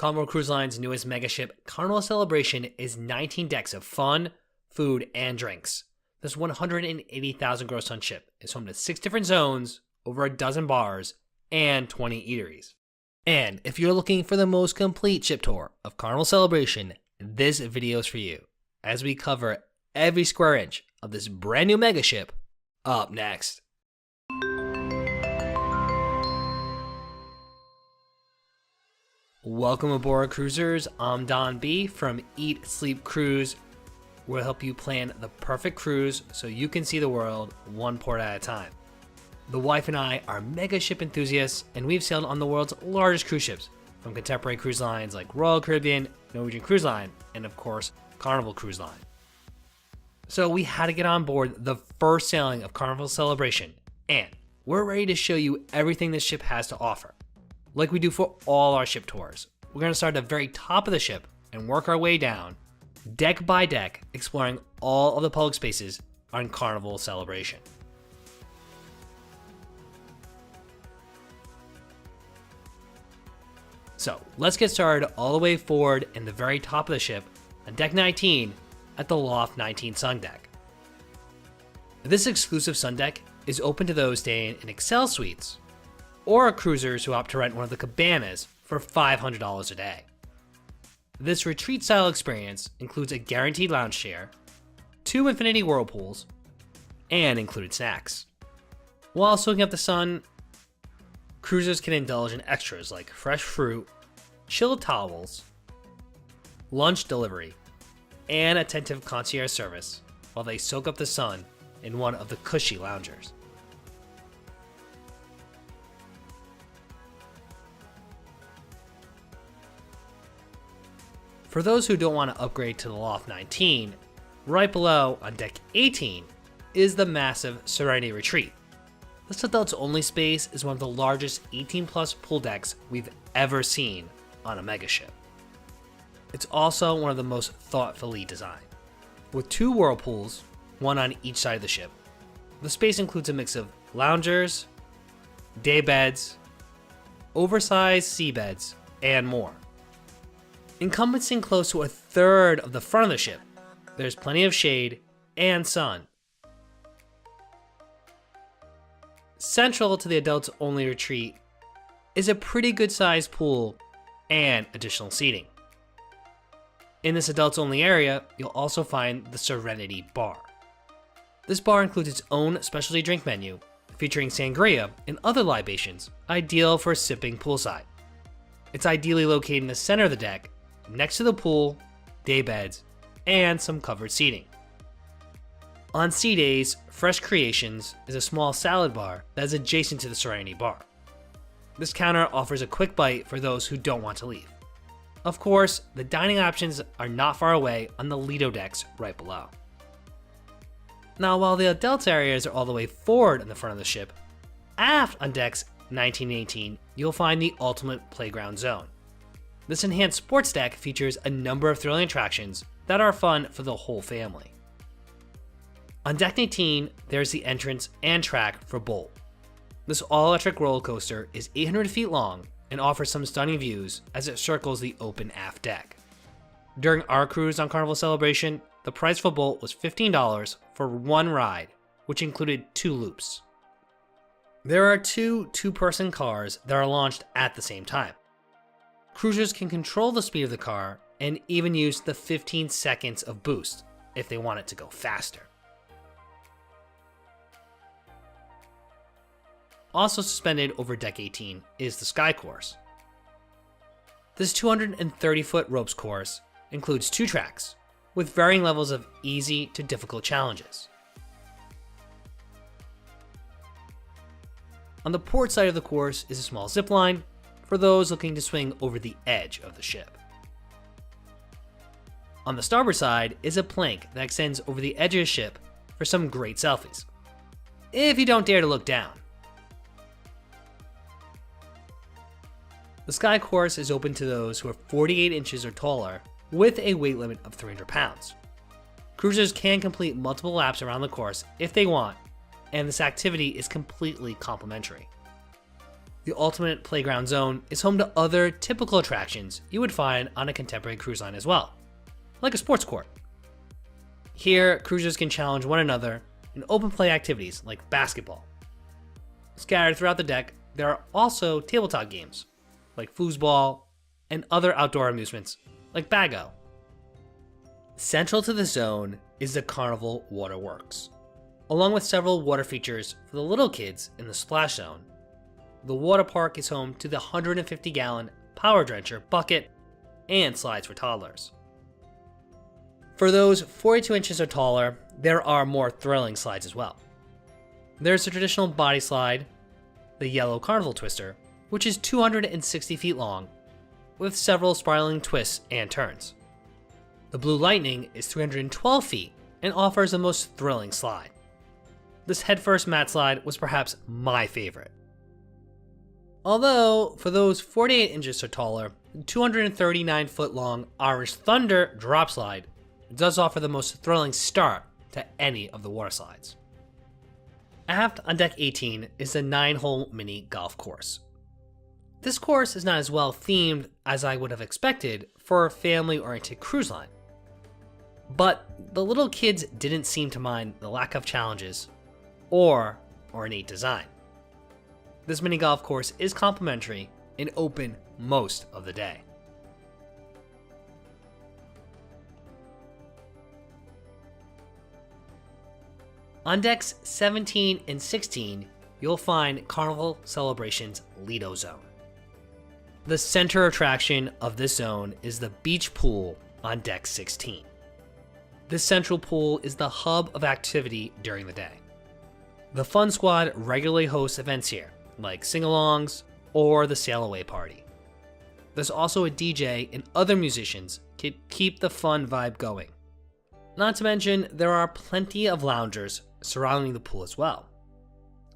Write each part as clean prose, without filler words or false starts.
Carnival Cruise Line's newest megaship, Carnival Celebration, is 19 decks of fun, food, and drinks. This 180,000 gross ton ship is home to 6 different zones, over a dozen bars, and 20 eateries. And if you're looking for the most complete ship tour of Carnival Celebration, this video is for you, as we cover every square inch of this brand new megaship up next. Welcome aboard, cruisers. I'm Don B from Eat, Sleep, Cruise. We'll help you plan the perfect cruise so you can see the world one port at a time. The wife and I are mega ship enthusiasts, and we've sailed on the world's largest cruise ships, from contemporary cruise lines like Royal Caribbean, Norwegian Cruise Line, and of course, Carnival Cruise Line. So we had to get on board the first sailing of Carnival Celebration, and we're ready to show you everything this ship has to offer. Like we do for all our ship tours, we're going to start at the very top of the ship and work our way down, deck by deck, exploring all of the public spaces on Carnival Celebration. So let's get started all the way forward in the very top of the ship on deck 19 at the Loft 19 sun deck. This exclusive sun deck is open to those staying in Excel suites or cruisers who opt to rent one of the cabanas for $500 a day. This retreat-style experience includes a guaranteed lounge chair, 2 infinity whirlpools, and included snacks. While soaking up the sun, cruisers can indulge in extras like fresh fruit, chilled towels, lunch delivery, and attentive concierge service while they soak up the sun in one of the cushy loungers. For those who don't want to upgrade to the Loft 19, right below on deck 18 is the massive Serenity Retreat. This adults only space is one of the largest 18 plus pool decks we've ever seen on a megaship. It's also one of the most thoughtfully designed. With 2 whirlpools, one on each side of the ship, the space includes a mix of loungers, day beds, oversized sea beds, and more. Encompassing close to a third of the front of the ship, there's plenty of shade and sun. Central to the adults only retreat is a pretty good sized pool and additional seating. In this adults only area, you'll also find the Serenity Bar. This bar includes its own specialty drink menu, featuring sangria and other libations, ideal for sipping poolside. It's ideally located in the center of the deck, next to the pool, day beds, and some covered seating. On sea days, Fresh Creations is a small salad bar that is adjacent to the Serenity Bar. This counter offers a quick bite for those who don't want to leave. Of course, the dining options are not far away on the Lido decks right below. Now, while the adults areas are all the way forward in the front of the ship, aft on decks 19 and 18, you'll find the ultimate playground zone. This enhanced sports deck features a number of thrilling attractions that are fun for the whole family. On deck 18, there's the entrance and track for Bolt. This all-electric roller coaster is 800 feet long and offers some stunning views as it circles the open aft deck. During our cruise on Carnival Celebration, the price for Bolt was $15 for one ride, which included 2 loops. There are 2 two-person cars that are launched at the same time. Cruisers can control the speed of the car and even use the 15 seconds of boost if they want it to go faster. Also suspended over deck 18 is the Sky Course. This 230-foot ropes course includes 2 tracks, with varying levels of easy to difficult challenges. On the port side of the course is a small zip line for those looking to swing over the edge of the ship. On the starboard side is a plank that extends over the edge of the ship for some great selfies, if you don't dare to look down. The Sky Course is open to those who are 48 inches or taller with a weight limit of 300 pounds. Cruisers can complete multiple laps around the course if they want, and this activity is completely complimentary. The Ultimate Playground Zone is home to other typical attractions you would find on a contemporary cruise line as well, like a sports court. Here, cruisers can challenge one another in open play activities like basketball. Scattered throughout the deck, there are also tabletop games like foosball and other outdoor amusements like bago. Central to the zone is the Carnival Waterworks. Along with several water features for the little kids in the splash zone, the water park is home to the 150-gallon Power Drencher bucket and slides for toddlers. For those 42 inches or taller, there are more thrilling slides as well. There's the traditional body slide, the yellow Carnival Twister, which is 260 feet long, with several spiraling twists and turns. The Blue Lightning is 312 feet and offers the most thrilling slide. This headfirst mat slide was perhaps my favorite. Although, for those 48 inches or taller, the 239-foot long Irish Thunder drop slide does offer the most thrilling start to any of the water slides. Aft on Deck 18 is the 9-hole mini golf course. This course is not as well themed as I would have expected for a family-oriented cruise line. But the little kids didn't seem to mind the lack of challenges or ornate design. This mini golf course is complimentary and open most of the day. On decks 17 and 16, you'll find Carnival Celebration's Lido Zone. The center attraction of this zone is the beach pool on deck 16. This central pool is the hub of activity during the day. The Fun Squad regularly hosts events here, like sing-alongs or the Sail Away Party. There's also a DJ and other musicians to keep the fun vibe going. Not to mention, there are plenty of loungers surrounding the pool as well.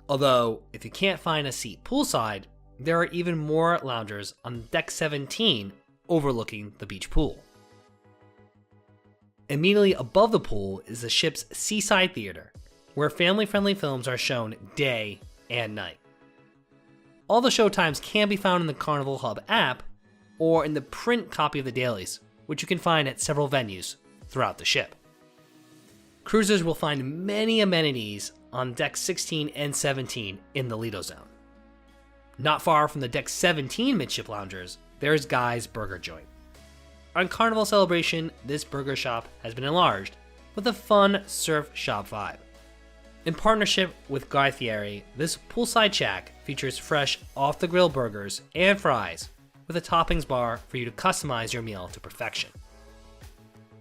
Although, if you can't find a seat poolside, there are even more loungers on deck 17 overlooking the beach pool. Immediately above the pool is the ship's Seaside Theater, where family-friendly films are shown day and night. All the showtimes can be found in the Carnival Hub app or in the print copy of the dailies, which you can find at several venues throughout the ship. Cruisers will find many amenities on Deck 16 and 17 in the Lido Zone. Not far from the Deck 17 midship loungers, there's Guy's Burger Joint. On Carnival Celebration, this burger shop has been enlarged with a fun surf shop vibe. In partnership with Guy Fieri, this poolside shack features fresh off-the-grill burgers and fries with a toppings bar for you to customize your meal to perfection.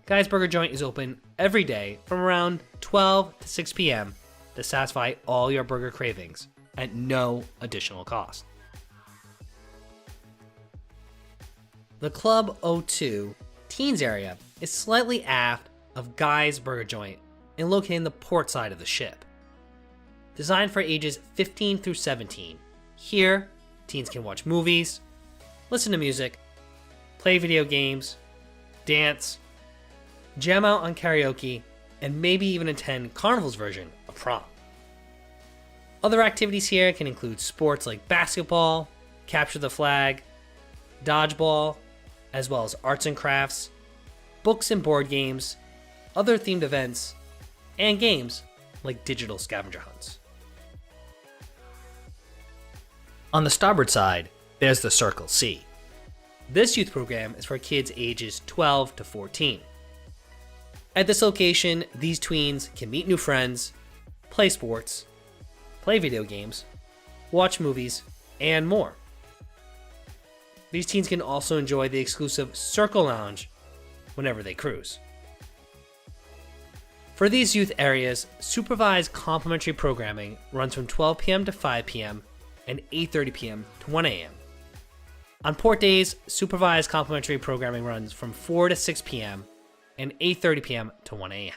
Guy's Burger Joint is open every day from around 12 to 6 p.m. to satisfy all your burger cravings at no additional cost. The Club O2 Teens area is slightly aft of Guy's Burger Joint and located in the port side of the ship. Designed for ages 15 through 17, here, teens can watch movies, listen to music, play video games, dance, jam out on karaoke, and maybe even attend Carnival's version of prom. Other activities here can include sports like basketball, capture the flag, dodgeball, as well as arts and crafts, books and board games, other themed events, and games like digital scavenger hunts. On the starboard side, there's the Circle C. This youth program is for kids ages 12 to 14. At this location, these tweens can meet new friends, play sports, play video games, watch movies, and more. These teens can also enjoy the exclusive Circle Lounge whenever they cruise. For these youth areas, supervised complimentary programming runs from 12 p.m. to 5 p.m. and 8:30 p.m. to 1 a.m. On port days, supervised complimentary programming runs from 4 to 6 p.m. and 8:30 p.m. to 1 a.m.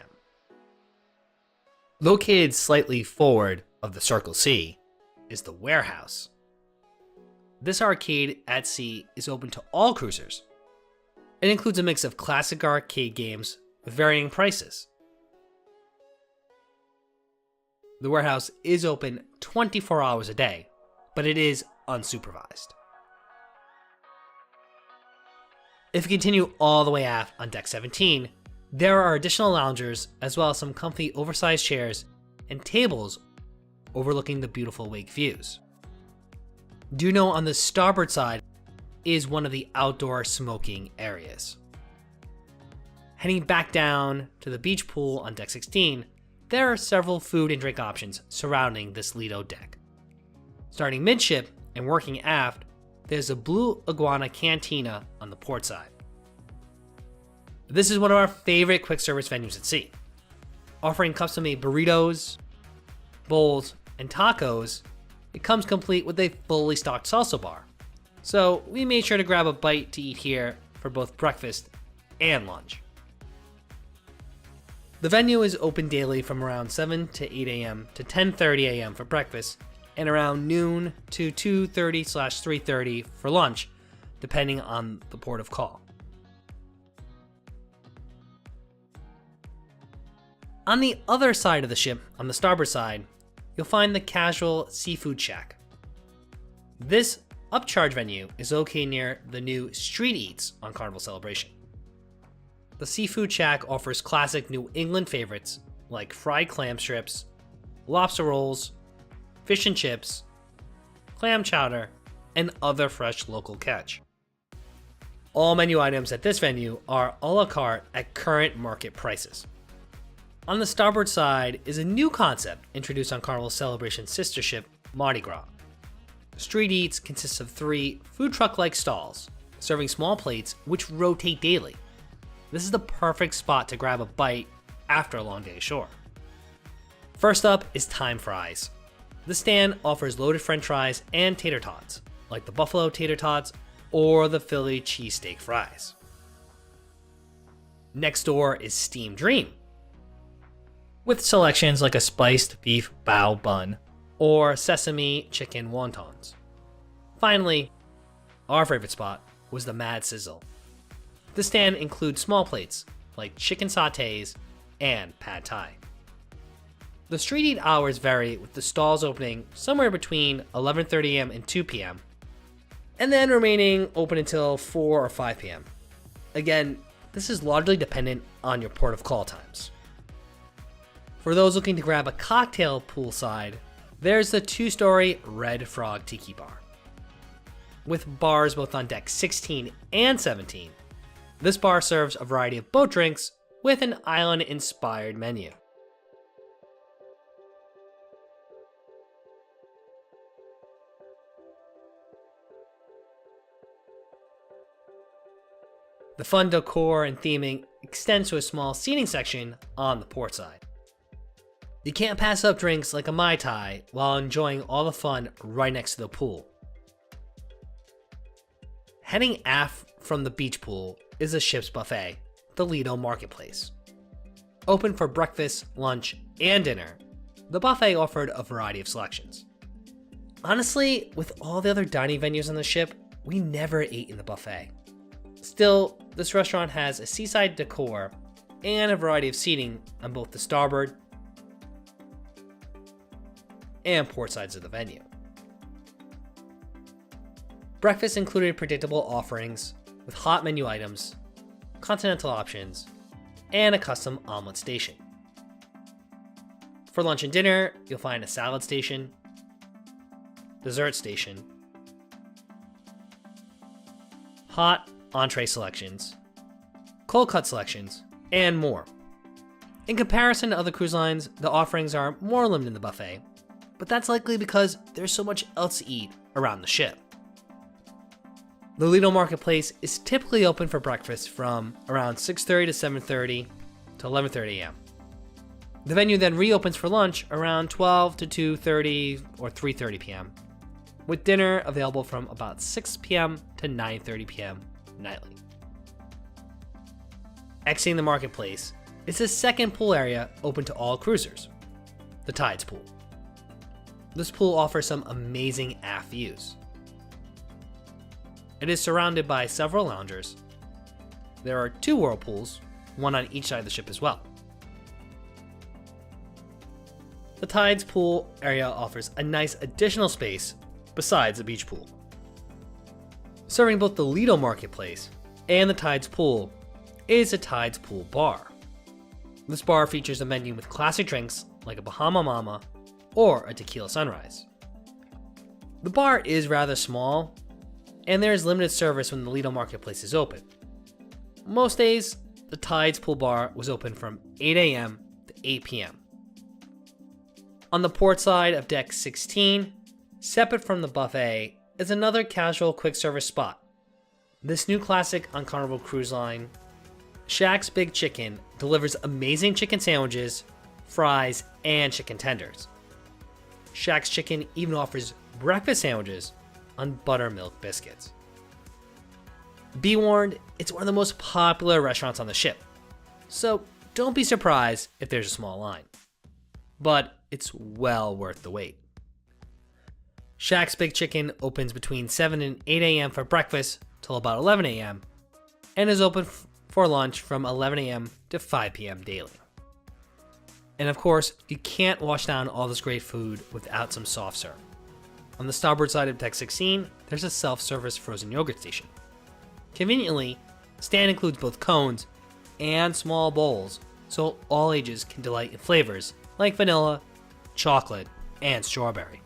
Located slightly forward of the Circle C is the Warehouse. This arcade at sea is open to all cruisers. It includes a mix of classic arcade games with varying prices. The Warehouse is open 24 hours a day, but it is unsupervised. If you continue all the way aft on deck 17, there are additional loungers as well as some comfy oversized chairs and tables overlooking the beautiful wake views. Do know on the starboard side is one of the outdoor smoking areas. Heading back down to the beach pool on deck 16, there are several food and drink options surrounding this Lido deck. Starting midship and working aft, there's a Blue Iguana Cantina on the port side. This is one of our favorite quick service venues at sea. Offering custom-made burritos, bowls, and tacos, it comes complete with a fully stocked salsa bar. So we made sure to grab a bite to eat here for both breakfast and lunch. The venue is open daily from around 7 to 8 a.m. to 10:30 a.m. for breakfast and around noon to 2:30/3:30 for lunch, depending on the port of call. On the other side of the ship, on the starboard side, you'll find the casual seafood shack. This upcharge venue is located near the new Street Eats on Carnival Celebration. The seafood shack offers classic New England favorites like fried clam strips, lobster rolls, fish and chips, clam chowder, and other fresh local catch. All menu items at this venue are a la carte at current market prices. On the starboard side is a new concept introduced on Carnival Celebration's sister ship, Mardi Gras. Street Eats consists of 3 food truck-like stalls, serving small plates which rotate daily. This is the perfect spot to grab a bite after a long day ashore. First up is Thyme Fries. The stand offers loaded french fries and tater tots, like the buffalo tater tots or the Philly cheesesteak fries. Next door is Steam Dream, with selections like a spiced beef bao bun or sesame chicken wontons. Finally, our favorite spot was the Mad Sizzle. The stand includes small plates like chicken sautés and pad thai. The street eat hours vary, with the stalls opening somewhere between 11:30 a.m. and 2 p.m. and then remaining open until 4 or 5 p.m. Again, this is largely dependent on your port of call times. For those looking to grab a cocktail poolside, there's the 2-story Red Frog Tiki Bar. With bars both on deck 16 and 17, this bar serves a variety of boat drinks with an island-inspired menu. The fun decor and theming extends to a small seating section on the port side. You can't pass up drinks like a Mai Tai while enjoying all the fun right next to the pool. Heading aft from the beach pool is the ship's buffet, the Lido Marketplace. Open for breakfast, lunch, and dinner, the buffet offered a variety of selections. Honestly, with all the other dining venues on the ship, we never ate in the buffet. Still, this restaurant has a seaside decor and a variety of seating on both the starboard and port sides of the venue. Breakfast included predictable offerings with hot menu items, continental options, and a custom omelet station. For lunch and dinner, you'll find a salad station, dessert station, hot entree selections, cold cut selections, and more. In comparison to other cruise lines, the offerings are more limited in the buffet, but that's likely because there's so much else to eat around the ship. The Lido Marketplace is typically open for breakfast from around 6:30 to 7:30 to 11:30 a.m. The venue then reopens for lunch around 12 to 2:30 or 3:30 p.m., with dinner available from about 6 p.m. to 9:30 p.m. nightly. Exiting the marketplace is the second pool area open to all cruisers, the Tides Pool. This pool offers some amazing aft views. It is surrounded by several loungers. There are 2 whirlpools, one on each side of the ship as well. The Tides Pool area offers a nice additional space besides the beach pool. Serving both the Lido Marketplace and the Tides Pool is a Tides Pool Bar. This bar features a menu with classic drinks like a Bahama Mama or a Tequila Sunrise. The bar is rather small, and there is limited service when the Lido Marketplace is open. Most days, the Tides Pool Bar was open from 8 a.m. to 8 p.m. On the port side of Deck 16, separate from the buffet, is another casual quick service spot. This new classic on Carnival Cruise Line, Shaq's Big Chicken delivers amazing chicken sandwiches, fries, and chicken tenders. Shaq's Chicken even offers breakfast sandwiches on buttermilk biscuits. Be warned, it's one of the most popular restaurants on the ship, so don't be surprised if there's a small line. But it's well worth the wait. Shaq's Big Chicken opens between 7 and 8 a.m. for breakfast till about 11 a.m. and is open for lunch from 11 a.m. to 5 p.m. daily. And of course, you can't wash down all this great food without some soft serve. On the starboard side of Deck 16, there's a self-service frozen yogurt station. Conveniently, the stand includes both cones and small bowls, so all ages can delight in flavors like vanilla, chocolate, and strawberry.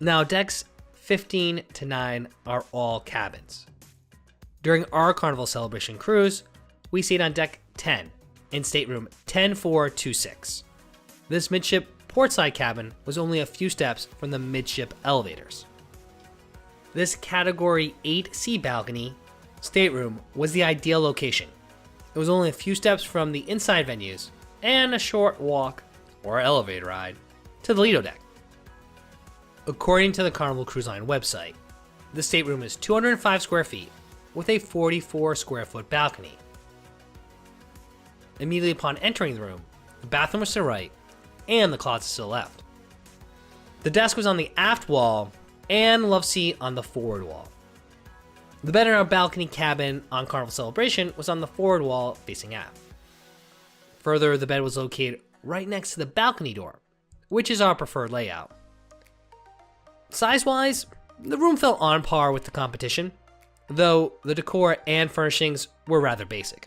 Now, decks 15 to 9 are all cabins. During our Carnival Celebration cruise, we stayed on deck 10 in stateroom 10426. This midship portside cabin was only a few steps from the midship elevators. This Category 8C balcony stateroom was the ideal location. It was only a few steps from the inside venues and a short walk or elevator ride to the Lido deck. According to the Carnival Cruise Line website, the stateroom is 205 square feet with a 44 square foot balcony. Immediately upon entering the room, the bathroom was to the right and the closet to the left. The desk was on the aft wall and the love seat on the forward wall. The bed in our balcony cabin on Carnival Celebration was on the forward wall facing aft. Further, the bed was located right next to the balcony door, which is our preferred layout. Size-wise, the room fell on par with the competition, though the decor and furnishings were rather basic.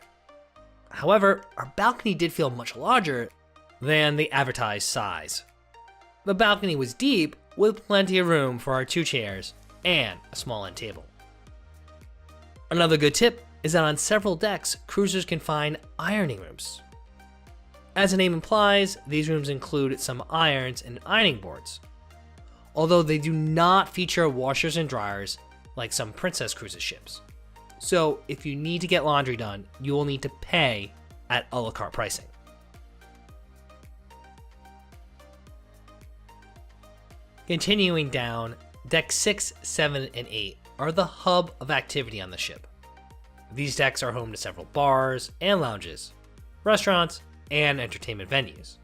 However, our balcony did feel much larger than the advertised size. The balcony was deep, with plenty of room for our 2 chairs and a small end table. Another good tip is that on several decks, cruisers can find ironing rooms. As the name implies, these rooms include some irons and ironing boards, although they do not feature washers and dryers like some Princess Cruises ships. So if you need to get laundry done, you will need to pay at a la carte pricing. Continuing down, decks 6, 7, and 8 are the hub of activity on the ship. These decks are home to several bars and lounges, restaurants, and entertainment venues.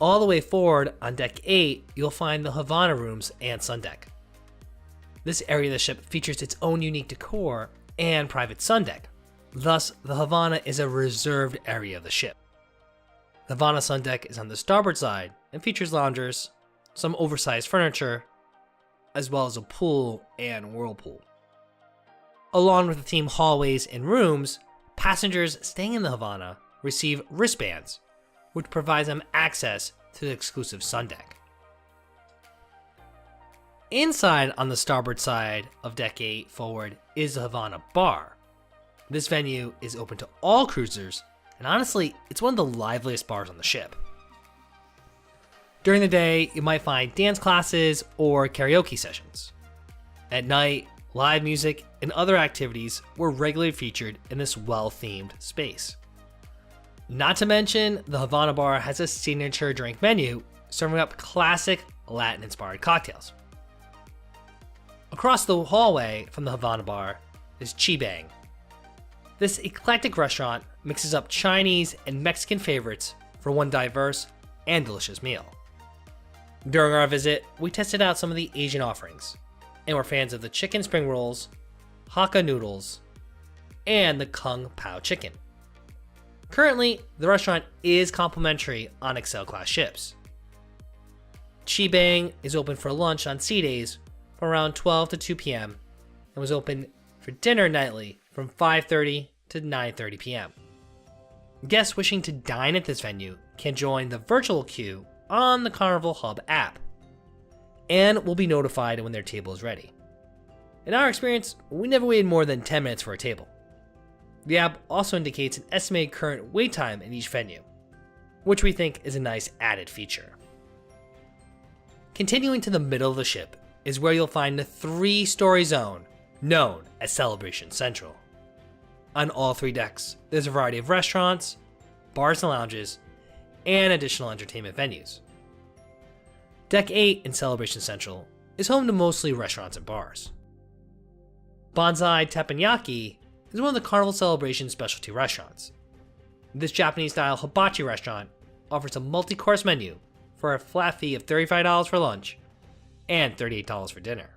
All the way forward on deck 8, you'll find the Havana rooms and sun deck. This area of the ship features its own unique decor and private sun deck. Thus, the Havana is a reserved area of the ship. The Havana sun deck is on the starboard side and features loungers, some oversized furniture, as well as a pool and whirlpool. Along with the theme hallways and rooms, passengers staying in the Havana receive wristbands, which provides them access to the exclusive sun deck. Inside on the starboard side of deck 8 forward is the Havana Bar. This venue is open to all cruisers, and honestly, it's one of the liveliest bars on the ship. During the day, you might find dance classes or karaoke sessions. At night, live music and other activities were regularly featured in this well-themed space. Not to mention, the Havana Bar has a signature drink menu serving up classic Latin-inspired cocktails. Across the hallway from the Havana Bar is Chibang. This eclectic restaurant mixes up Chinese and Mexican favorites for one diverse and delicious meal. During our visit, we tested out some of the Asian offerings, and we're fans of the chicken spring rolls, Hakka noodles, and the Kung Pao chicken. Currently, the restaurant is complimentary on Excel class ships. Chi Bang is open for lunch on sea days from around 12 to 2 p.m. and was open for dinner nightly from 5:30 to 9:30 p.m. Guests wishing to dine at this venue can join the virtual queue on the Carnival Hub app and will be notified when their table is ready. In our experience, we never waited more than 10 minutes for a table. The app also indicates an estimated current wait time in each venue, which we think is a nice added feature. Continuing to the middle of the ship is where you'll find the 3-story zone known as Celebration Central. On all 3 decks, there's a variety of restaurants, bars and lounges, and additional entertainment venues. Deck 8 in Celebration Central is home to mostly restaurants and bars. Banzai Teppanyaki is one of the Carnival Celebration specialty restaurants. This Japanese-style hibachi restaurant offers a multi-course menu for a flat fee of $35 for lunch and $38 for dinner.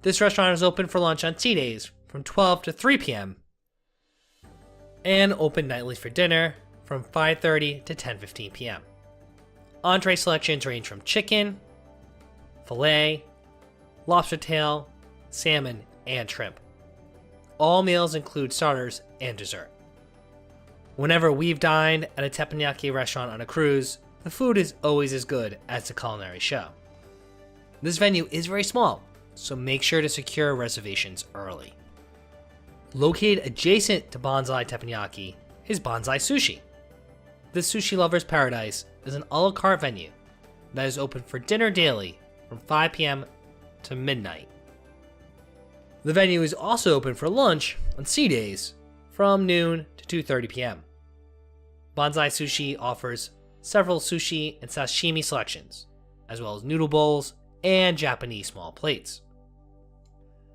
This restaurant is open for lunch on sea days from 12 to 3 p.m. and open nightly for dinner from 5:30 to 10:15 p.m. Entree selections range from chicken, filet, lobster tail, salmon, and shrimp. All meals include starters and dessert. Whenever we've dined at a teppanyaki restaurant on a cruise, the food is always as good as the culinary show. This venue is very small, so make sure to secure reservations early. Located adjacent to Banzai Teppanyaki is Banzai Sushi. This sushi lover's paradise is an a la carte venue that is open for dinner daily from 5 p.m. to midnight. The venue is also open for lunch on sea days from noon to 2:30 p.m. Banzai Sushi offers several sushi and sashimi selections, as well as noodle bowls and Japanese small plates.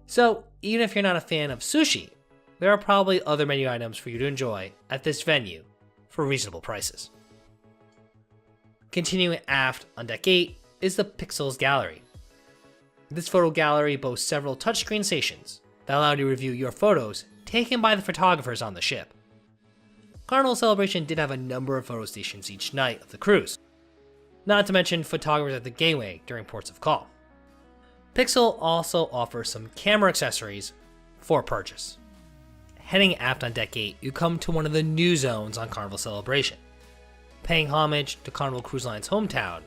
So, even if you're not a fan of sushi, there are probably other menu items for you to enjoy at this venue for reasonable prices. Continuing aft on Deck 8 is the Pixels Gallery. This photo gallery boasts several touchscreen stations that allow you to review your photos taken by the photographers on the ship. Carnival Celebration did have a number of photo stations each night of the cruise, not to mention photographers at the gateway during ports of call. Pixel also offers some camera accessories for purchase. Heading aft on Deck 8, you come to one of the new zones on Carnival Celebration. Paying homage to Carnival Cruise Line's hometown,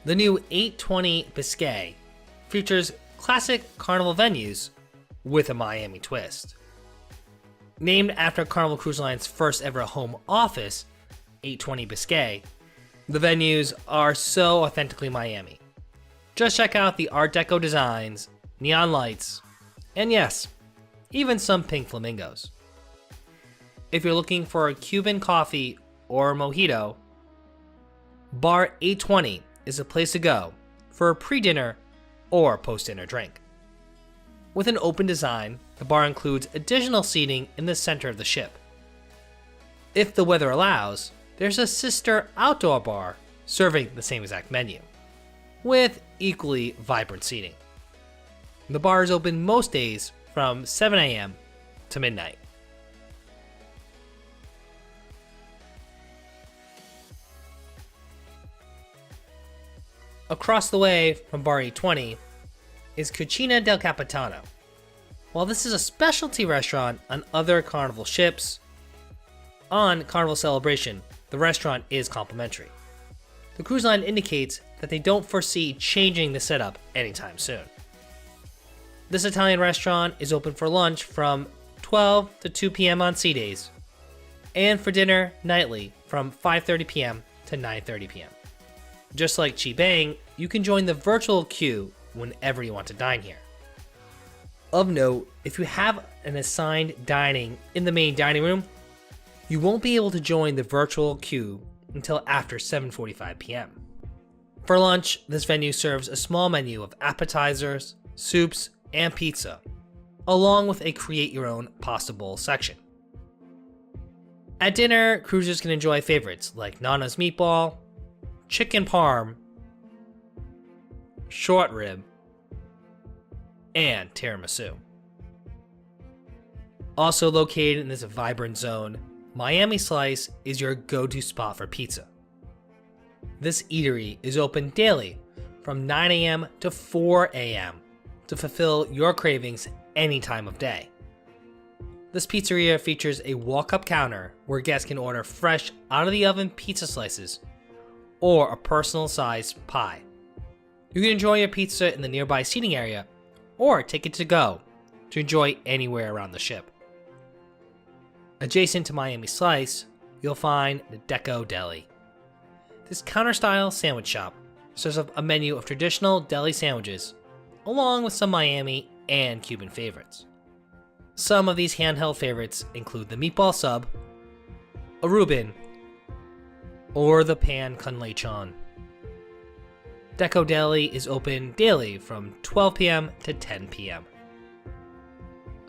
the new 820 Biscay features classic Carnival venues with a Miami twist. Named after Carnival Cruise Line's first ever home office, 820 Biscay, the venues are so authentically Miami. Just check out the Art Deco designs, neon lights, and yes, even some pink flamingos. If you're looking for a Cuban coffee or mojito, Bar 820 is a place to go for a pre-dinner or post-dinner drink. With an open design, the bar includes additional seating in the center of the ship. If the weather allows, there's a sister outdoor bar serving the same exact menu, with equally vibrant seating. The bar is open most days from 7 a.m. to midnight. Across the way from Bar 820 is Cucina del Capitano. While this is a specialty restaurant on other Carnival ships, on Carnival Celebration, the restaurant is complimentary. The cruise line indicates that they don't foresee changing the setup anytime soon. This Italian restaurant is open for lunch from 12 to 2 p.m. on sea days, and for dinner nightly from 5:30 p.m. to 9:30 p.m. Just like Chi Bang, you can join the virtual queue whenever you want to dine here. Of note, if you have an assigned dining in the main dining room, you won't be able to join the virtual queue until after 7:45 p.m. For lunch, this venue serves a small menu of appetizers, soups, and pizza, along with a create-your-own pasta bowl section. At dinner, cruisers can enjoy favorites like Nana's meatball, chicken parm, short rib, and tiramisu. Also located in this vibrant zone, Miami Slice is your go-to spot for pizza. This eatery is open daily from 9 a.m. to 4 a.m. to fulfill your cravings any time of day. This pizzeria features a walk-up counter where guests can order fresh out-of-the-oven pizza slices or a personal-sized pie. You can enjoy your pizza in the nearby seating area or take it to go to enjoy anywhere around the ship. Adjacent to Miami Slice, you'll find the Deco Deli. This counter-style sandwich shop serves up a menu of traditional deli sandwiches, along with some Miami and Cuban favorites. Some of these handheld favorites include the meatball sub, a Reuben, or the pan con lechon. Deco Deli is open daily from 12 p.m. to 10 p.m.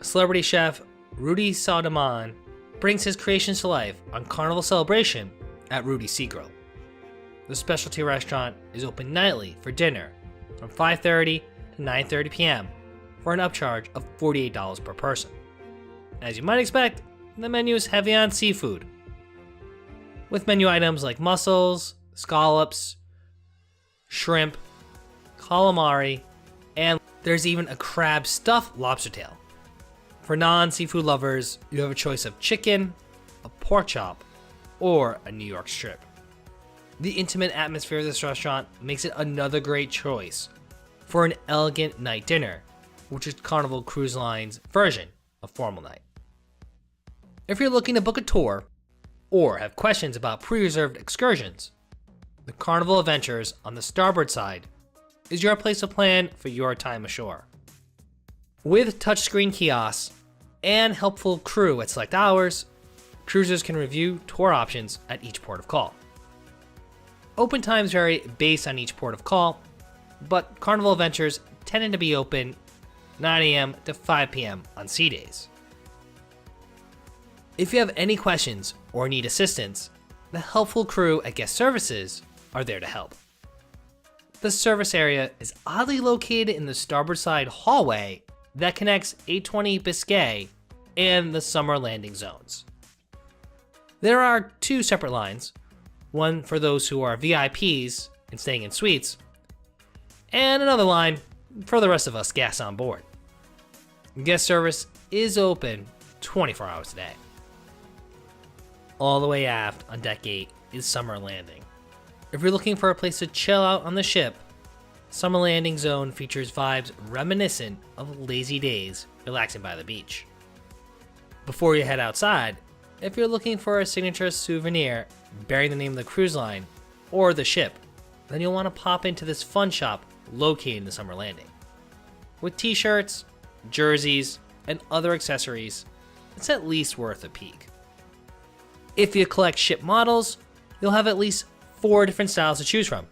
Celebrity chef Rudy Saldaman brings his creations to life on Carnival Celebration at Rudy's Sea Grill. The specialty restaurant is open nightly for dinner from 5:30 to 9:30 p.m. for an upcharge of $48 per person. As you might expect, the menu is heavy on seafood, with menu items like mussels, scallops, shrimp, calamari, and there's even a crab stuffed lobster tail. For non-seafood lovers, you have a choice of chicken, a pork chop, or a New York strip. The intimate atmosphere of this restaurant makes it another great choice for an elegant night dinner, which is Carnival Cruise Line's version of formal night. If you're looking to book a tour or have questions about pre-reserved excursions, the Carnival Adventures on the starboard side is your place to plan for your time ashore. With touchscreen kiosks and helpful crew at select hours, cruisers can review tour options at each port of call. Open times vary based on each port of call, but Carnival Adventures tended to be open 9 a.m. to 5 p.m. on sea days. If you have any questions or need assistance, the helpful crew at Guest Services are there to help. The service area is oddly located in the starboard side hallway that connects 820 Biscay and the summer landing zones. There are two separate lines, one for those who are VIPs and staying in suites, and another line for the rest of us guests on board. Guest service is open 24 hours a day. All the way aft on Deck 8 is Summer Landing. If you're looking for a place to chill out on the ship, Summer Landing Zone features vibes reminiscent of lazy days relaxing by the beach. Before you head outside, if you're looking for a signature souvenir bearing the name of the cruise line or the ship, then you'll want to pop into this fun shop located in the Summer Landing. With t-shirts, jerseys, and other accessories, it's at least worth a peek. If you collect ship models, you'll have at least 4 different styles to choose from,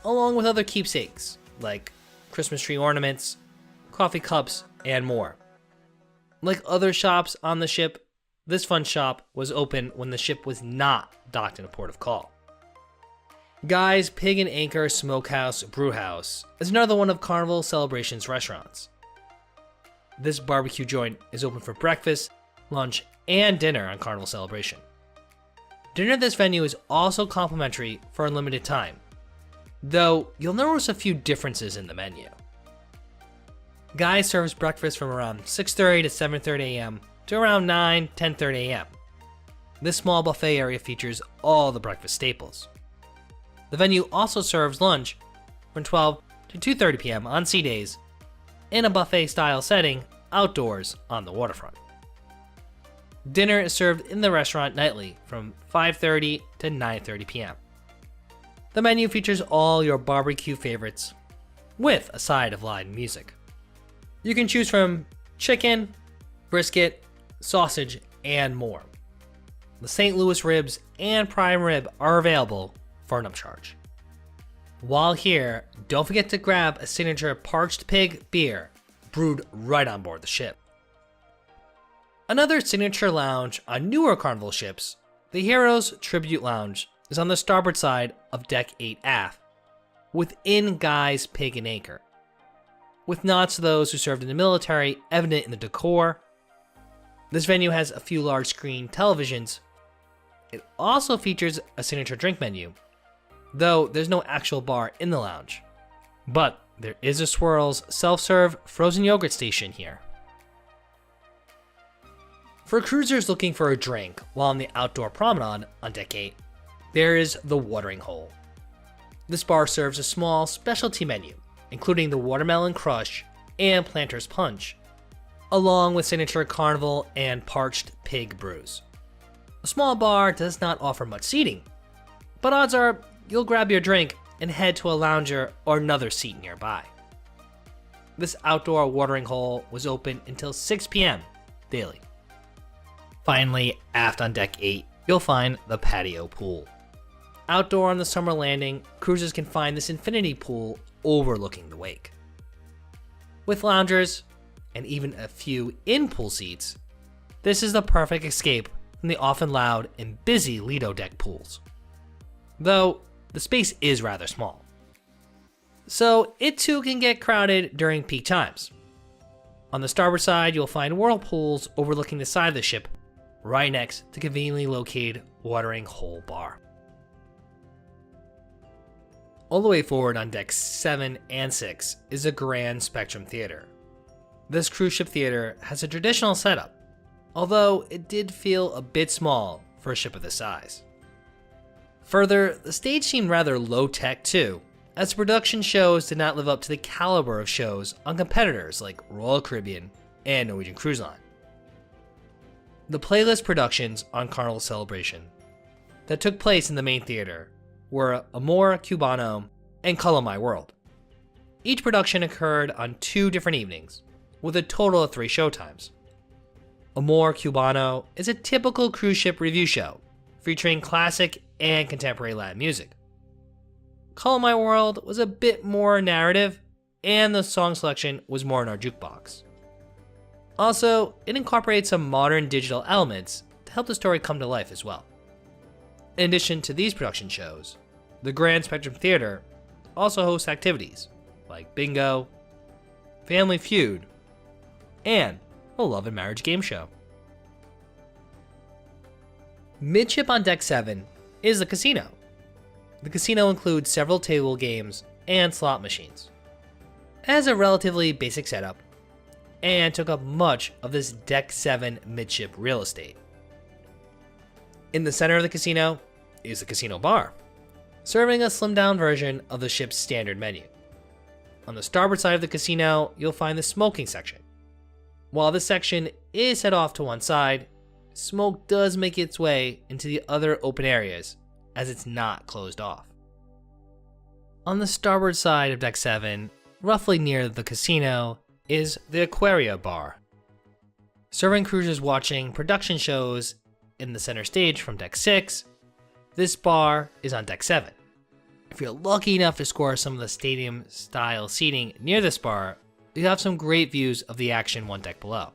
along with other keepsakes like Christmas tree ornaments, coffee cups, and more. Like other shops on the ship, this fun shop was open when the ship was not docked in a port of call. Guy's Pig and Anchor Smokehouse Brewhouse is another one of Carnival Celebration's restaurants. This barbecue joint is open for breakfast, lunch, and dinner on Carnival Celebration. Dinner at this venue is also complimentary for a limited time, though you'll notice a few differences in the menu. Guy serves breakfast from around 6:30 to 7:30 a.m. to around 10:30 a.m. This small buffet area features all the breakfast staples. The venue also serves lunch from 12 to 2:30 p.m. on sea days in a buffet-style setting outdoors on the waterfront. Dinner is served in the restaurant nightly from 5:30 to 9:30 p.m. The menu features all your barbecue favorites with a side of live music. You can choose from chicken, brisket, sausage, and more. The St. Louis ribs and prime rib are available for an upcharge. While here, don't forget to grab a signature parched pig beer brewed right on board the ship. Another signature lounge on newer Carnival ships, the Heroes Tribute Lounge, is on the starboard side of Deck 8 aft, within Guy's Pig and Anchor. with nods to those who served in the military evident in the decor. This venue has a few large screen televisions. It also features a signature drink menu, though there's no actual bar in the lounge. But there is a Swirl's self-serve frozen yogurt station here. For cruisers looking for a drink while on the outdoor promenade on Deck 8, there is the Watering Hole. This bar serves a small specialty menu, including the Watermelon Crush and Planter's Punch, along with signature Carnival and Parched Pig brews. A small bar does not offer much seating, but odds are you'll grab your drink and head to a lounger or another seat nearby. This outdoor watering hole was open until 6 p.m. daily. Finally, aft on Deck 8, you'll find the patio pool. Outdoor on the summer landing, cruisers can find this infinity pool overlooking the wake. With loungers, and even a few in-pool seats, this is the perfect escape from the often loud and busy Lido deck pools. Though, the space is rather small. So, it too can get crowded during peak times. On the starboard side, you'll find whirlpools overlooking the side of the ship, right next to conveniently located watering hole bar. All the way forward on decks 7 and 6 is a Grand Spectrum Theater. This cruise ship theater has a traditional setup, although it did feel a bit small for a ship of this size. Further, the stage seemed rather low-tech too, as the production shows did not live up to the caliber of shows on competitors like Royal Caribbean and Norwegian Cruise Line. The playlist productions on Carnival Celebration that took place in the main theater were Amor Cubano and Color My World. Each production occurred on 2 different evenings, with a total of 3 showtimes. Amor Cubano is a typical cruise ship review show, featuring classic and contemporary Latin music. Color My World was a bit more narrative, and the song selection was more in our jukebox. Also, it incorporates some modern digital elements to help the story come to life as well. In addition to these production shows, the Grand Spectrum Theater also hosts activities like bingo, Family Feud, and a love and marriage game show. Midship on Deck 7 is the casino. The casino includes several table games and slot machines. It has a relatively basic setup and took up much of this Deck 7 midship real estate. In the center of the casino is the casino bar, serving a slimmed-down version of the ship's standard menu. On the starboard side of the casino, you'll find the smoking section. While this section is set off to one side, smoke does make its way into the other open areas as it's not closed off. On the starboard side of Deck 7, roughly near the casino, is the Aquaria Bar. Serving cruisers watching production shows in the center stage from Deck 6, this bar is on Deck 7. If you're lucky enough to score some of the stadium-style seating near this bar, you have some great views of the action one deck below.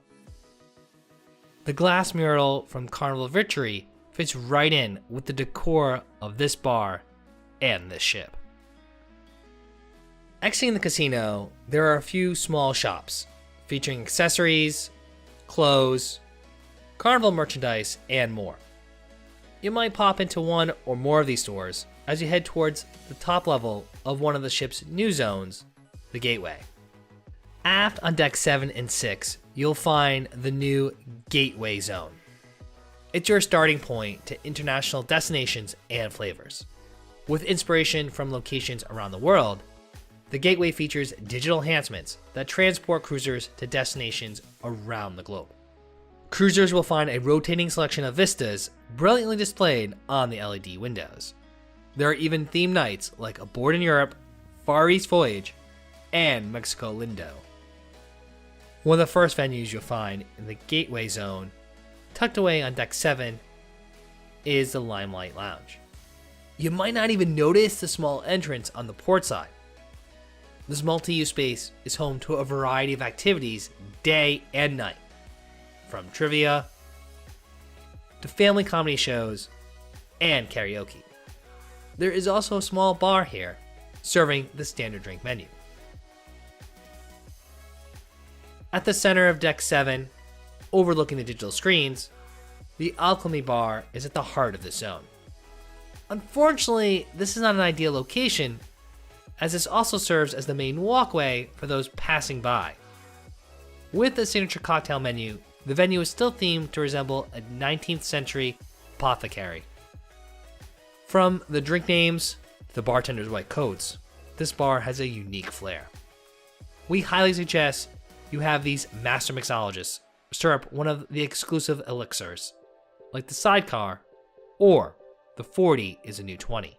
The glass mural from Carnival Victory fits right in with the decor of this bar and this ship. Exiting the casino, there are a few small shops featuring accessories, clothes, Carnival merchandise, and more. You might pop into one or more of these stores as you head towards the top level of one of the ship's new zones, the Gateway. Aft on Deck 7 and 6, you'll find the new Gateway Zone. It's your starting point to international destinations and flavors. With inspiration from locations around the world, the Gateway features digital enhancements that transport cruisers to destinations around the globe. Cruisers will find a rotating selection of vistas brilliantly displayed on the LED windows. There are even themed nights like Aboard in Europe, Far East Voyage, and Mexico Lindo. One of the first venues you'll find in the Gateway Zone, tucked away on Deck 7, is the Limelight Lounge. You might not even notice the small entrance on the port side. This multi-use space is home to a variety of activities day and night, from trivia to family comedy shows and karaoke. There is also a small bar here, serving the standard drink menu. At the center of Deck 7, overlooking the digital screens, the Alchemy Bar is at the heart of the zone. Unfortunately, this is not an ideal location, as this also serves as the main walkway for those passing by. With the signature cocktail menu, the venue is still themed to resemble a 19th century apothecary. From the drink names to the bartender's white coats, this bar has a unique flair. We highly suggest you have these master mixologists stir up one of the exclusive elixirs, like the Sidecar or the 40 is a new 20.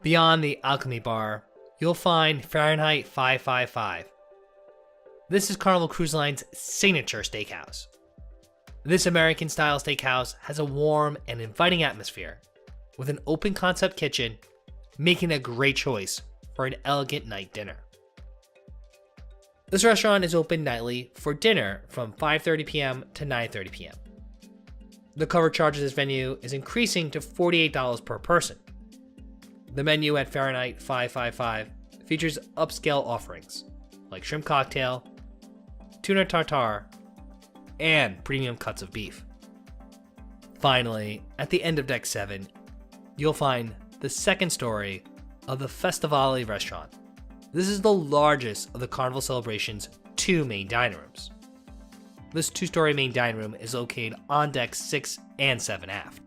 Beyond the Alchemy Bar, you'll find Fahrenheit 555. This is Carnival Cruise Line's signature steakhouse. This American-style steakhouse has a warm and inviting atmosphere, with an open concept kitchen, making a great choice for an elegant night dinner. This restaurant is open nightly for dinner from 5:30 p.m. to 9:30 p.m. The cover charge of this venue is increasing to $48 per person. The menu at Fahrenheit 555 features upscale offerings like shrimp cocktail, tuna tartare, and premium cuts of beef. Finally, at the end of Deck 7, you'll find the second story of the Festivale restaurant. This is the largest of the Carnival Celebration's 2 main dining rooms. This 2-story main dining room is located on Decks 6 and 7 aft.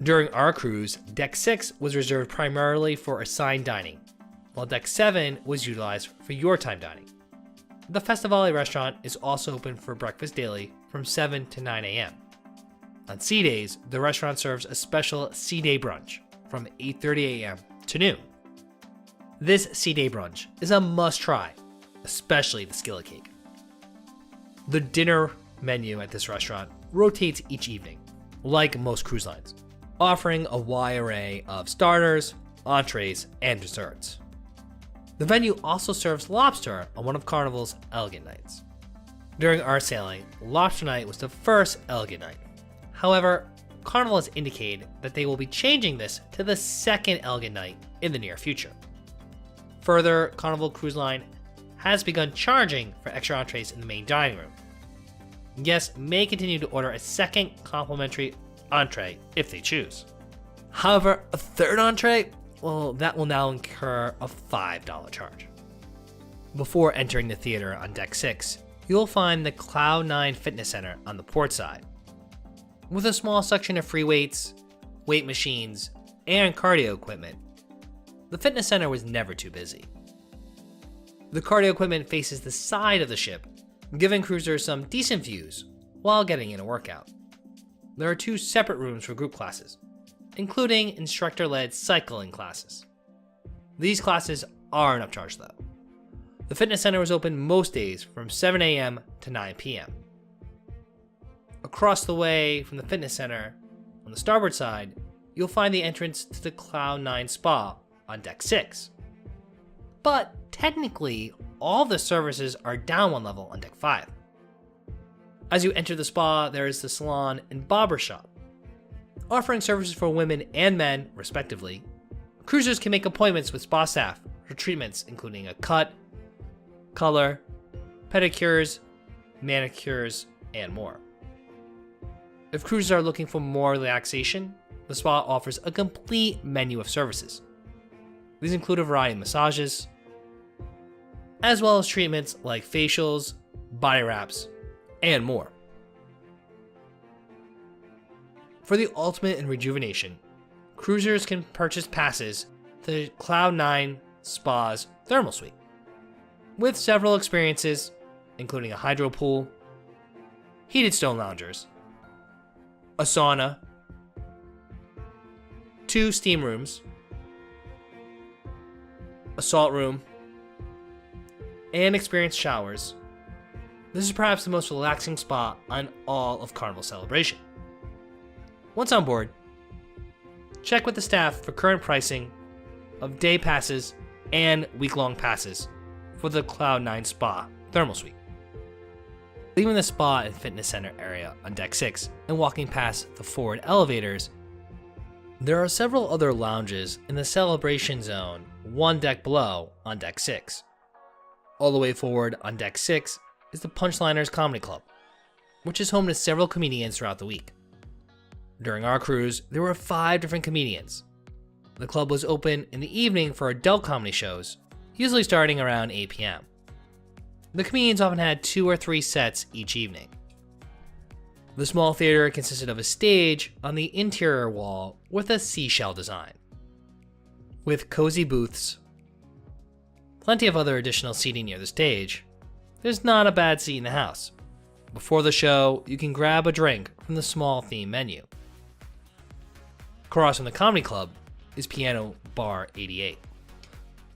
During our cruise, Deck 6 was reserved primarily for assigned dining, while Deck 7 was utilized for your time dining. The Festivale restaurant is also open for breakfast daily from 7 to 9 a.m. On sea days, the restaurant serves a special Sea Day brunch from 8:30 a.m. to noon. This Sea Day brunch is a must-try, especially the skillet cake. The dinner menu at this restaurant rotates each evening, like most cruise lines, offering a wide array of starters, entrees, and desserts. The venue also serves lobster on one of Carnival's elegant nights. During our sailing, lobster night was the first elegant night. However, Carnival has indicated that they will be changing this to the second elegant night in the near future. Further, Carnival Cruise Line has begun charging for extra entrees in the main dining room. Guests may continue to order a second complimentary entree if they choose. However, a third entree, well, that will now incur a $5 charge. Before entering the theater on Deck 6, you'll find the Cloud9 Fitness Center on the port side. With a small section of free weights, weight machines, and cardio equipment, the fitness center was never too busy. The cardio equipment faces the side of the ship, giving cruisers some decent views while getting in a workout. There are 2 separate rooms for group classes, including instructor-led cycling classes. These classes are an upcharge though. The fitness center is open most days from 7 a.m. to 9 p.m. Across the way from the fitness center, on the starboard side, you'll find the entrance to the Cloud9 Spa on Deck 6. But technically, all the services are down 1 level on Deck 5. As you enter the spa, there is the salon and barber shop. Offering services for women and men, respectively, cruisers can make appointments with spa staff for treatments including a cut, color, pedicures, manicures, and more. If cruisers are looking for more relaxation, the spa offers a complete menu of services. These include a variety of massages, as well as treatments like facials, body wraps, and more. For the ultimate in rejuvenation, cruisers can purchase passes to Cloud9 Spa's Thermal Suite, with several experiences, including a hydro pool, heated stone loungers, a sauna, 2 steam rooms, a salt room, and experienced showers. This is perhaps the most relaxing spa on all of Carnival Celebration. Once on board, check with the staff for current pricing of day passes and week-long passes for the Cloud9 Spa Thermal Suite. Leaving the spa and fitness center area on Deck 6 and walking past the forward elevators, there are several other lounges in the Celebration Zone 1 deck below on Deck 6. All the way forward on deck 6 is the Punchliners Comedy Club, which is home to several comedians throughout the week. During our cruise, there were 5 different comedians. The club was open in the evening for adult comedy shows, usually starting around 8 p.m. The comedians often had 2 or 3 sets each evening. The small theater consisted of a stage on the interior wall with a seashell design, with cozy booths, plenty of other additional seating near the stage. There's not a bad seat in the house. Before the show, you can grab a drink from the small theme menu. Across from the comedy club is Piano Bar 88.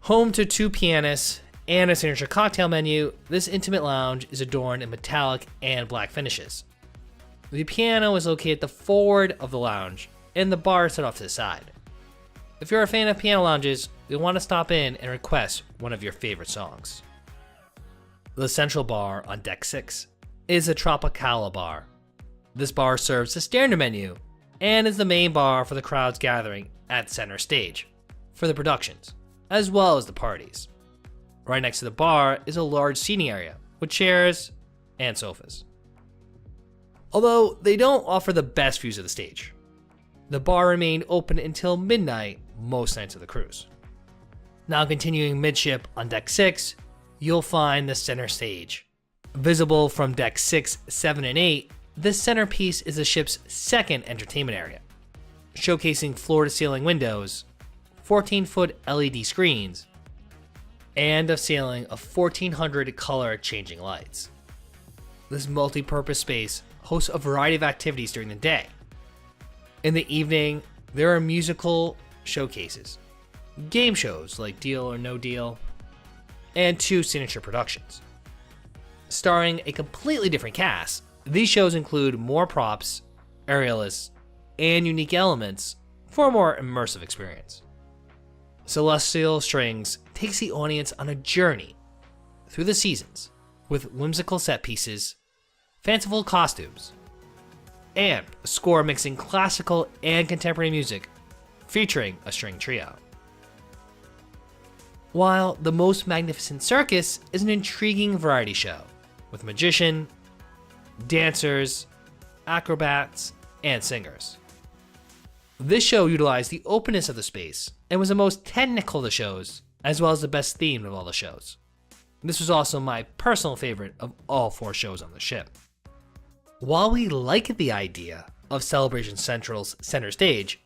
Home to 2 pianists and a signature cocktail menu, this intimate lounge is adorned in metallic and black finishes. The piano is located at the forward of the lounge, and the bar is set off to the side. If you're a fan of piano lounges, you'll want to stop in and request one of your favorite songs. The central bar on deck 6 is a Tropicala bar. This bar serves the standard menu and is the main bar for the crowds gathering at center stage for the productions, as well as the parties. Right next to the bar is a large seating area with chairs and sofas. Although they don't offer the best views of the stage, the bar remained open until midnight most nights of the cruise. Now continuing midship on deck 6, you'll find the center stage. Visible from deck 6, 7, and 8, this centerpiece is the ship's second entertainment area, showcasing floor-to-ceiling windows, 14-foot LED screens, and a ceiling of 1,400 color-changing lights. This multi-purpose space hosts a variety of activities during the day. In the evening, there are musical showcases, game shows like Deal or No Deal, and 2 signature productions. Starring a completely different cast, these shows include more props, aerialists, and unique elements for a more immersive experience. Celestial Strings takes the audience on a journey through the seasons with whimsical set pieces, fanciful costumes, and a score mixing classical and contemporary music featuring a string trio. While the Most Magnificent Circus is an intriguing variety show with magician, dancers, acrobats, and singers. This show utilized the openness of the space and was the most technical of the shows, as well as the best themed of all the shows. This was also my personal favorite of all 4 shows on the ship. While we like the idea of Celebration Central's center stage,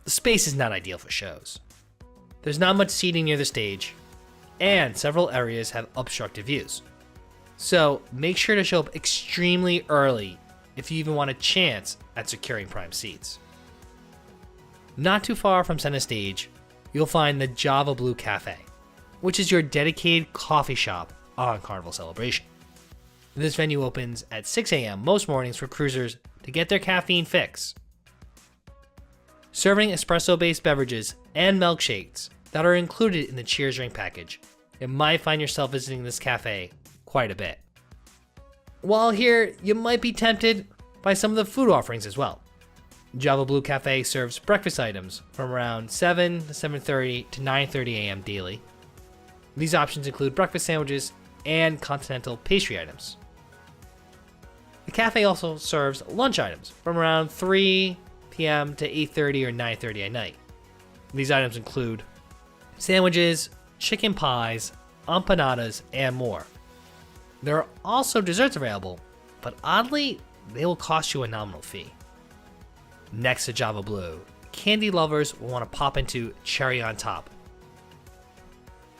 the space is not ideal for shows. There's not much seating near the stage, and several areas have obstructed views. So make sure to show up extremely early if you even want a chance at securing prime seats. Not too far from center stage, you'll find the Java Blue Cafe, which is your dedicated coffee shop on Carnival Celebration. This venue opens at 6 a.m. most mornings for cruisers to get their caffeine fix. Serving espresso-based beverages and milkshakes that are included in the Cheers drink package, you might find yourself visiting this cafe quite a bit. While here, you might be tempted by some of the food offerings as well. Java Blue Cafe serves breakfast items from around 7 to 7:30 to 9:30 a.m. daily. These options include breakfast sandwiches and continental pastry items. The cafe also serves lunch items from around 3 p.m. to 8:30 or 9:30 at night. These items include sandwiches, chicken pies, empanadas, and more. There are also desserts available, but oddly, they will cost you a nominal fee. Next to Java Blue, candy lovers will want to pop into Cherry on Top.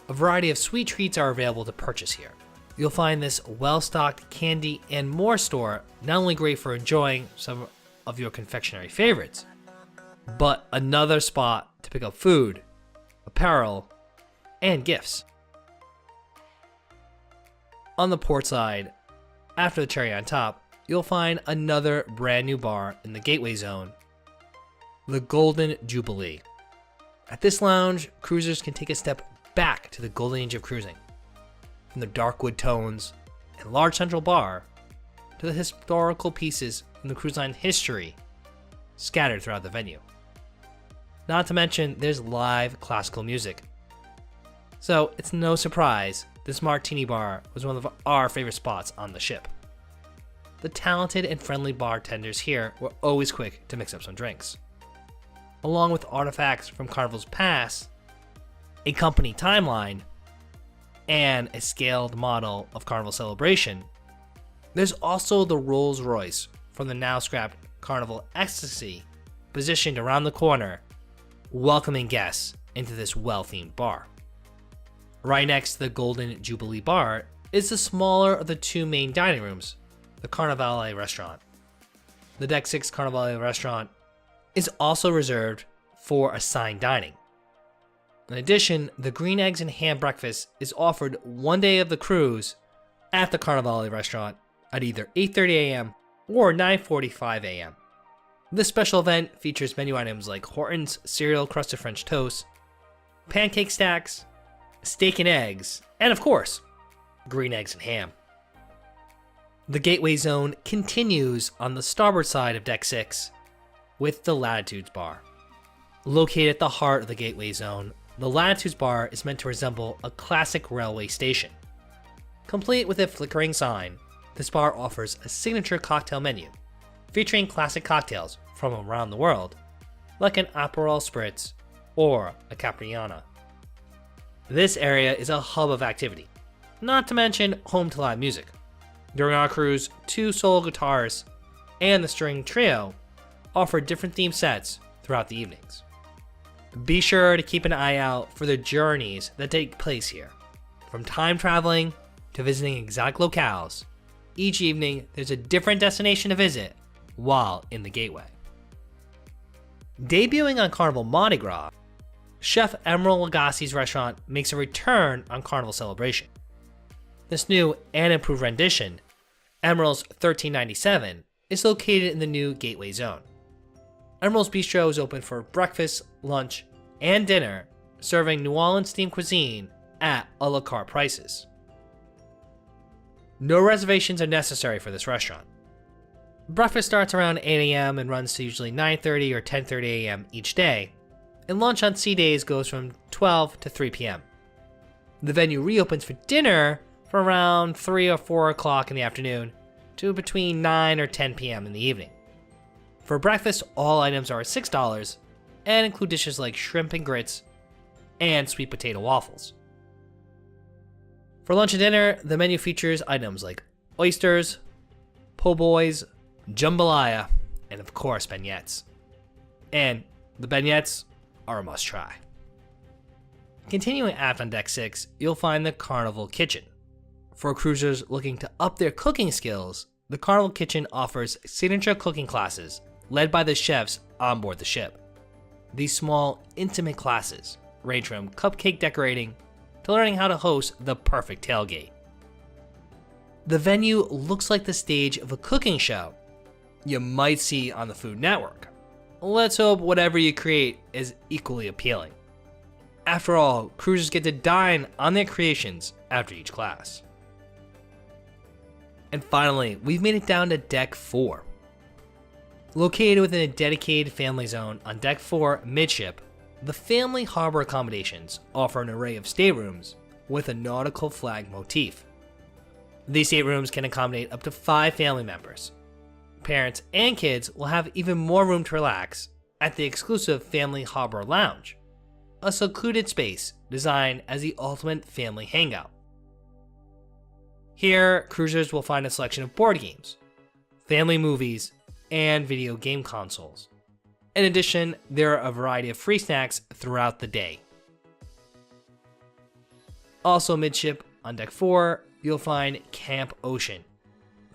A variety of sweet treats are available to purchase here. You'll find this well-stocked candy and more store not only great for enjoying some of your confectionery favorites, but another spot to pick up food, apparel, and gifts. On the port side, after the Cherry on Top, you'll find another brand new bar in the Gateway Zone, the Golden Jubilee. At this lounge, cruisers can take a step back to the golden age of cruising, from the dark wood tones and large central bar to the historical pieces from the cruise line history scattered throughout the venue. Not to mention, there's live classical music. So it's no surprise this martini bar was one of our favorite spots on the ship. The talented and friendly bartenders here were always quick to mix up some drinks. Along with artifacts from Carnival's past, a company timeline, and a scaled model of Carnival Celebration, there's also the Rolls Royce from the now scrapped Carnival Ecstasy positioned around the corner, welcoming guests into this well-themed bar. Right next to the Golden Jubilee Bar is the smaller of the two main dining rooms, the Carnivale restaurant. The Deck 6 Carnivale restaurant is also reserved for assigned dining. In addition, the green eggs and ham breakfast is offered one day of the cruise at the Carnivale restaurant at either 8:30 a.m. or 9:45 a.m. This special event features menu items like Horton's cereal crusted French toast, pancake stacks, steak and eggs, and of course, green eggs and ham. The Gateway Zone continues on the starboard side of Deck 6 with the Latitudes Bar. Located at the heart of the Gateway Zone, the Latitudes Bar is meant to resemble a classic railway station. Complete with a flickering sign, this bar offers a signature cocktail menu featuring classic cocktails from around the world, like an Aperol Spritz or a Capriana. This area is a hub of activity, not to mention home to live music. During our cruise, 2 solo guitars and the string trio offer different theme sets throughout the evenings. Be sure to keep an eye out for the journeys that take place here. From time traveling to visiting exotic locales, each evening there's a different destination to visit while in the Gateway. Debuting on Carnival Mardi Gras, Chef Emeril Lagasse's restaurant makes a return on Carnival Celebration. This new and improved rendition, Emeril's 1397, is located in the new Gateway Zone. Emeril's Bistro is open for breakfast, lunch, and dinner, serving New Orleans themed cuisine at a la carte prices. No reservations are necessary for this restaurant. Breakfast starts around 8 a.m. and runs to usually 9:30 or 10:30 a.m. each day, and lunch on sea days goes from 12 to 3 p.m. The venue reopens for dinner from around 3 or 4 o'clock in the afternoon to between 9 or 10 p.m. in the evening. For breakfast, all items are $6 and include dishes like shrimp and grits and sweet potato waffles. For lunch and dinner, the menu features items like oysters, po' boys, jambalaya, and of course beignets. And the beignets are a must try. Continuing aft on Deck 6, you'll find the Carnival Kitchen. For cruisers looking to up their cooking skills, the Carnival Kitchen offers signature cooking classes led by the chefs on board the ship. These small, intimate classes range from cupcake decorating to learning how to host the perfect tailgate. The venue looks like the stage of a cooking show you might see on the Food Network. Let's hope whatever you create is equally appealing. After all, cruisers get to dine on their creations after each class. And finally, we've made it down to Deck 4. Located within a dedicated family zone on Deck 4 midship, the family harbor accommodations offer an array of staterooms with a nautical flag motif. These staterooms can accommodate up to 5 family members. Parents and kids will have even more room to relax at the exclusive Family Harbor Lounge, a secluded space designed as the ultimate family hangout. Here, cruisers will find a selection of board games, family movies, and video game consoles. In addition, there are a variety of free snacks throughout the day. Also midship on Deck 4, you'll find Camp Ocean,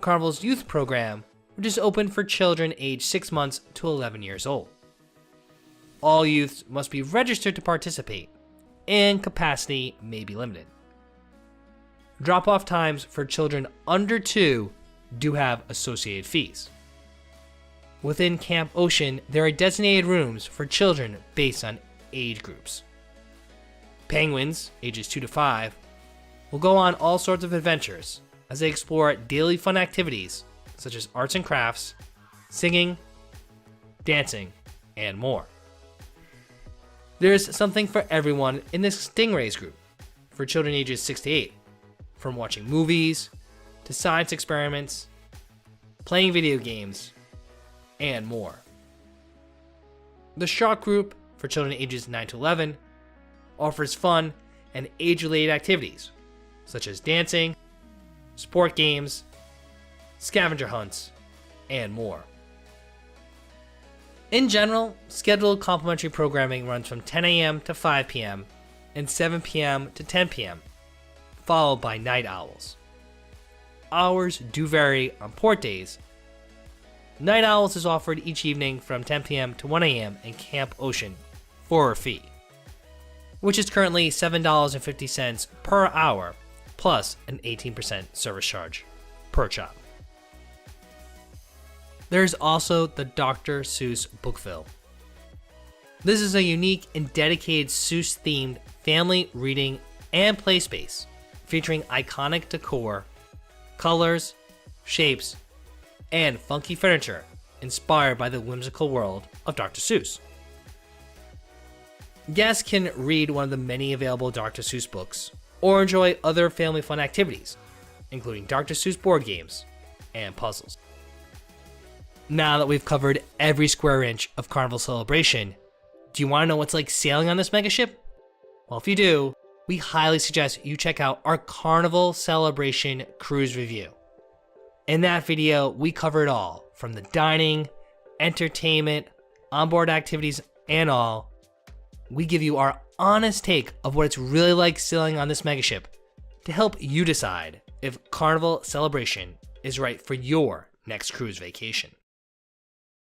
Carnival's youth program, which is open for children aged 6 months to 11 years old. All youths must be registered to participate, and capacity may be limited. Drop-off times for children under 2 do have associated fees. Within Camp Ocean, there are designated rooms for children based on age groups. Penguins, ages 2 to 5, will go on all sorts of adventures as they explore daily fun activities such as arts and crafts, singing, dancing, and more. There's something for everyone in this Stingrays group, for children ages 6 to 8, from watching movies to science experiments, playing video games, and more. The Shark Group for children ages 9 to 11 offers fun and age-related activities such as dancing, sport games, scavenger hunts, and more. In general, scheduled complimentary programming runs from 10 a.m. to 5 p.m. and 7 p.m. to 10 p.m., followed by night owls. Hours do vary on port days. Night Owls is offered each evening from 10 p.m. to 1 a.m. in Camp Ocean for a fee, which is currently $7.50 per hour, plus an 18% service charge per child. There's also the Dr. Seuss Bookville. This is a unique and dedicated Seuss-themed family reading and play space featuring iconic decor, colors, shapes, and funky furniture inspired by the whimsical world of Dr. Seuss. Guests can read one of the many available Dr. Seuss books or enjoy other family fun activities, including Dr. Seuss board games and puzzles. Now that we've covered every square inch of Carnival Celebration, do you want to know what's like sailing on this megaship? Well, if you do, we highly suggest you check out our Carnival Celebration cruise review. In that video, we cover it all, from the dining, entertainment, onboard activities, and all. We give you our honest take of what it's really like sailing on this megaship to help you decide if Carnival Celebration is right for your next cruise vacation.